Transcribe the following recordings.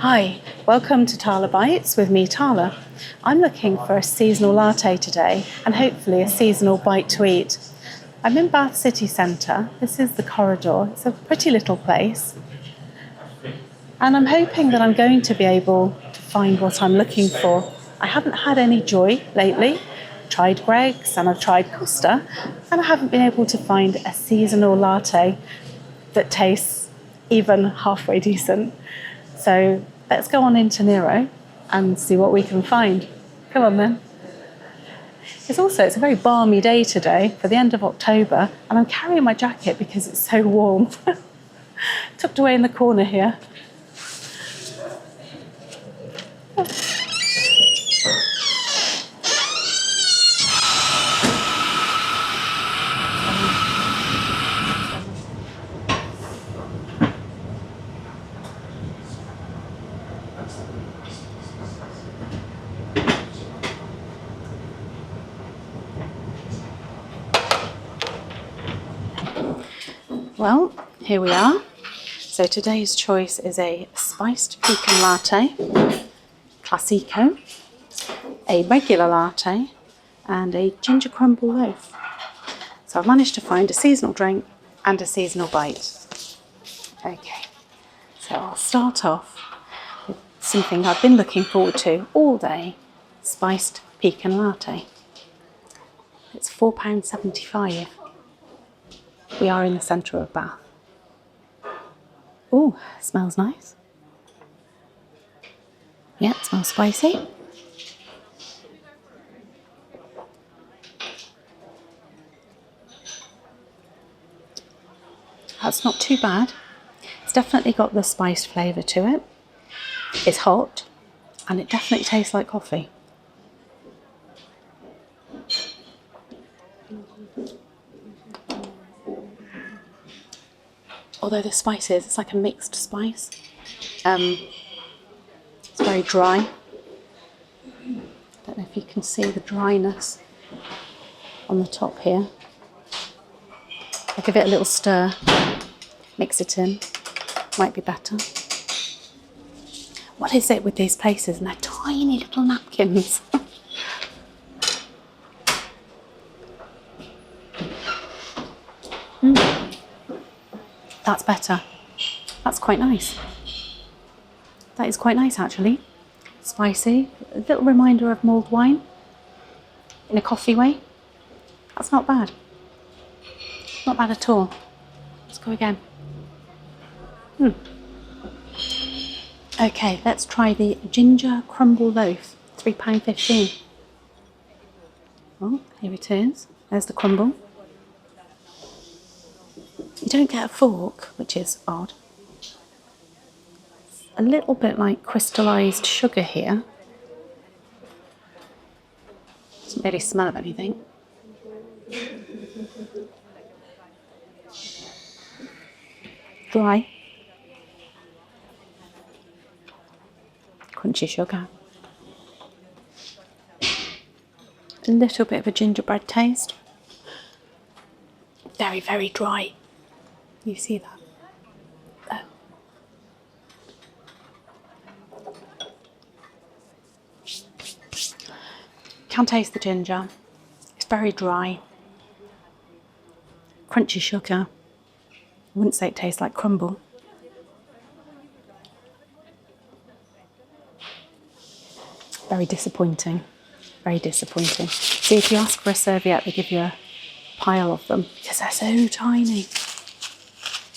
Hi, welcome to Tala Bites with me, Tala. I'm looking for a seasonal latte today and hopefully a seasonal bite to eat. I'm in Bath City Centre. This is the corridor. It's a pretty little place. And I'm hoping that I'm going to be able to find what I'm looking for. I haven't had any joy lately. I've tried Greggs and I've tried Costa, and I haven't been able to find a seasonal latte that tastes even halfway decent. So let's go on into Nero and see what we can find. Come on then. It's a very balmy day today for the end of October, and I'm carrying my jacket because it's so warm. Tucked away in the corner here. Well, here we are. So today's choice is a Spiced Pecan Latte, Classico, a regular latte, and a Ginger Crumble Loaf. So I've managed to find a seasonal drink and a seasonal bite. Okay, so I'll start off with something I've been looking forward to all day, Spiced Pecan Latte. It's £4.75. We are in the centre of Bath. Oh, smells nice. Yeah, it smells spicy. That's not too bad. It's definitely got the spiced flavour to it. It's hot and it definitely tastes like coffee. Although the spices, it's like a mixed spice. It's very dry. Don't know if you can see the dryness on the top here. I'll give it a little stir, mix it in, might be better. What is it with these places and their tiny little napkins? That's better. That's quite nice. That is quite nice actually. Spicy, a little reminder of mulled wine in a coffee way. That's not bad. Not bad at all. Let's go again. Okay, let's try the Ginger Crumble Loaf, £3.15. Oh, here it is. There's the crumble. You don't get a fork, which is odd. It's a little bit like crystallised sugar here. Doesn't really smell of anything. Dry. Crunchy sugar. A little bit of a gingerbread taste. Very, very dry. You see that? Can't taste the ginger. It's very dry. Crunchy sugar. I wouldn't say it tastes like crumble. Very disappointing. Very disappointing. See, if you ask for a serviette, they give you a pile of them because they're so tiny.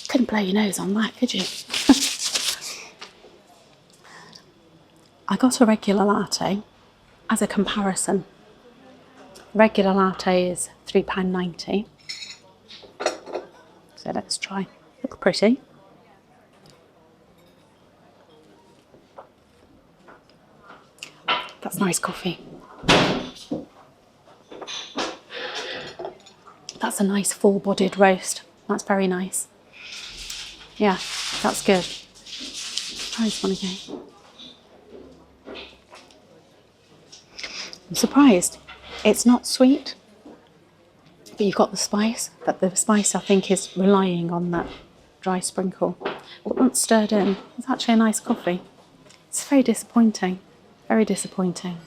Couldn't blow your nose on that, could you? I got a regular latte as a comparison. Regular latte is £3.90. So let's try. Look pretty. That's nice coffee. That's a nice full-bodied roast. That's very nice. Yeah, that's good. Try this one again. I'm surprised. It's not sweet, but you've got the spice. But the spice, I think, is relying on that dry sprinkle. But once stirred in, it's actually a nice coffee. It's very disappointing, very disappointing.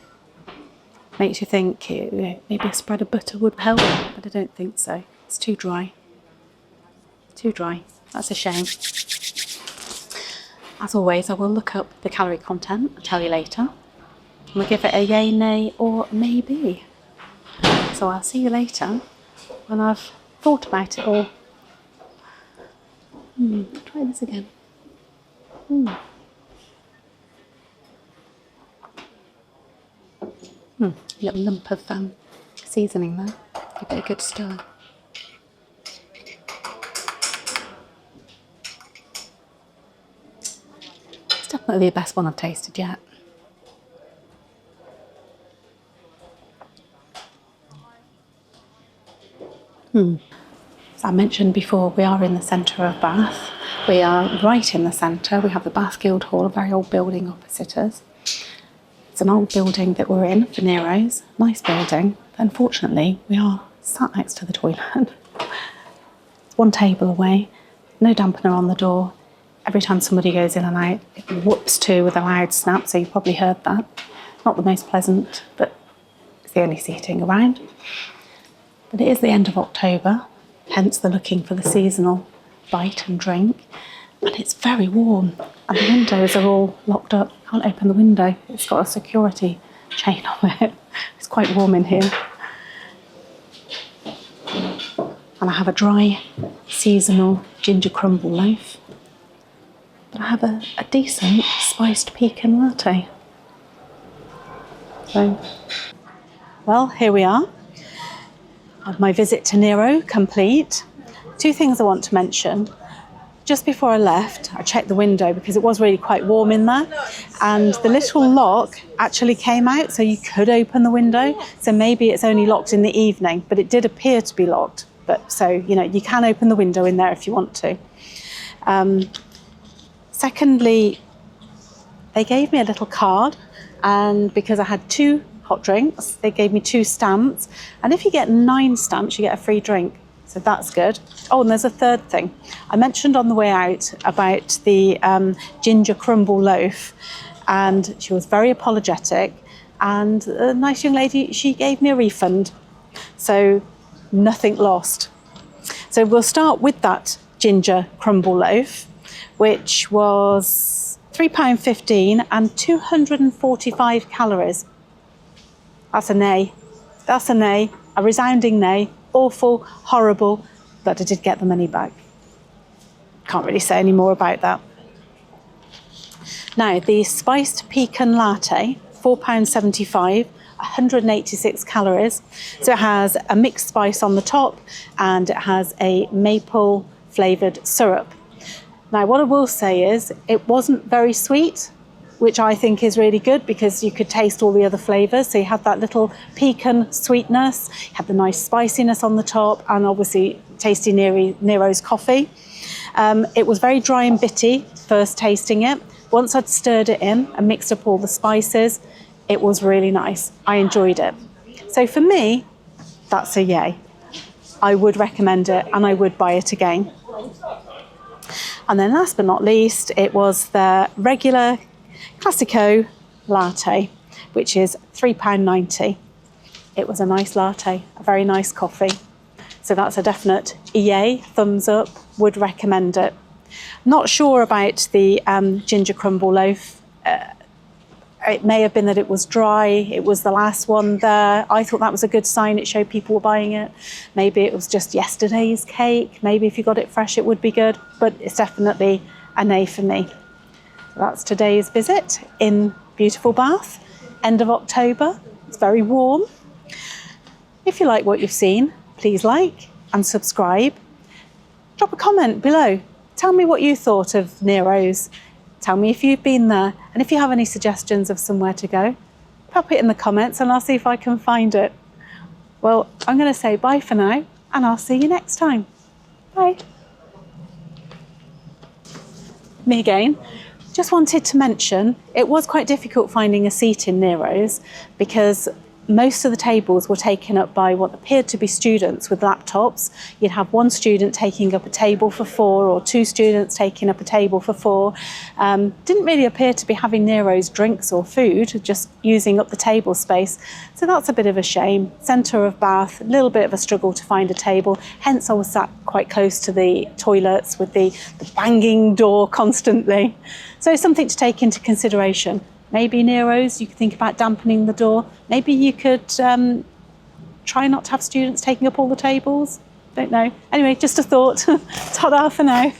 Makes you think maybe a spread of butter would help, but I don't think so. It's too dry. Too dry. That's a shame. As always, I will look up the calorie content and tell you later. We'll give it a yay, nay, or maybe. So I'll see you later when I've thought about it all. Try this again. Little lump of seasoning there. Give it a good stir. It's definitely the best one I've tasted yet. As I mentioned before, we are in the centre of Bath. We are right in the centre. We have the Bath Guildhall, a very old building opposite us. It's an old building that we're in for Nero's. Nice building. Unfortunately, we are sat next to the toilet. It's one table away, no dampener on the door. Every time somebody goes in and out, it whoops to with a loud snap, so you've probably heard that. Not the most pleasant, but it's the only seating around. But it is the end of October, hence the looking for the seasonal bite and drink. And it's very warm, and the windows are all locked up. Can't open the window. It's got a security chain on it. It's quite warm in here. And I have a dry, seasonal ginger crumble loaf. But I have a decent spiced pecan latte. So, well, here we are. My visit to Nero complete. Two things I want to mention. Just before I left, I checked the window because it was really quite warm in there, and the little lock actually came out, so you could open the window. So maybe it's only locked in the evening, but it did appear to be locked. But so, you can open the window in there if you want to. Secondly, they gave me a little card, and because I had 2 hot drinks, they gave me 2 stamps, and if you get 9 stamps, you get a free drink. So that's good. Oh, and there's a third thing. I mentioned on the way out about the Ginger Crumble Loaf, and she was very apologetic, and a nice young lady, she gave me a refund. So nothing lost. So we'll start with that Ginger Crumble Loaf, which was £3.15 and 245 calories. That's a nay. That's a nay. A resounding nay. Awful, horrible, but I did get the money back. Can't really say any more about that. Now, the Spiced Pecan Latte, £4.75, 186 calories. So it has a mixed spice on the top, and it has a maple flavoured syrup. Now, what I will say is it wasn't very sweet, which I think is really good because you could taste all the other flavours. So you had that little pecan sweetness, you had the nice spiciness on the top, and obviously tasty Nero's coffee. It was very dry and bitty first tasting it. Once I'd stirred it in and mixed up all the spices, it was really nice. I enjoyed it. So for me, that's a yay. I would recommend it, and I would buy it again. And then last but not least, it was the regular Classico latte, which is £3.90. It was a nice latte, a very nice coffee. So that's a definite yay, thumbs up, would recommend it. Not sure about the Ginger Crumble Loaf. It may have been that it was dry. It was the last one there. I thought that was a good sign. It showed people were buying it. Maybe it was just yesterday's cake. Maybe if you got it fresh, it would be good. But it's definitely a nay for me. That's today's visit in beautiful Bath, end of October. It's very warm. If you like what you've seen, please like and subscribe. Drop a comment below. Tell me what you thought of Nero's. Tell me if you've been there, and if you have any suggestions of somewhere to go, pop it in the comments and I'll see if I can find it. Well, I'm going to say bye for now, and I'll see you next time. Bye. Me again. Just wanted to mention, it was quite difficult finding a seat in Nero's because most of the tables were taken up by what appeared to be students with laptops. You'd have one student taking up a table for four, or two students taking up a table for four. Didn't really appear to be having Nero's drinks or food, just using up the table space. So that's a bit of a shame. Centre of Bath, a little bit of a struggle to find a table. Hence I was sat quite close to the toilets with the banging door constantly. So something to take into consideration. Maybe Nero's, you could think about dampening the door. Maybe you could try not to have students taking up all the tables. Don't know. Anyway, just a thought. Ta-da for now.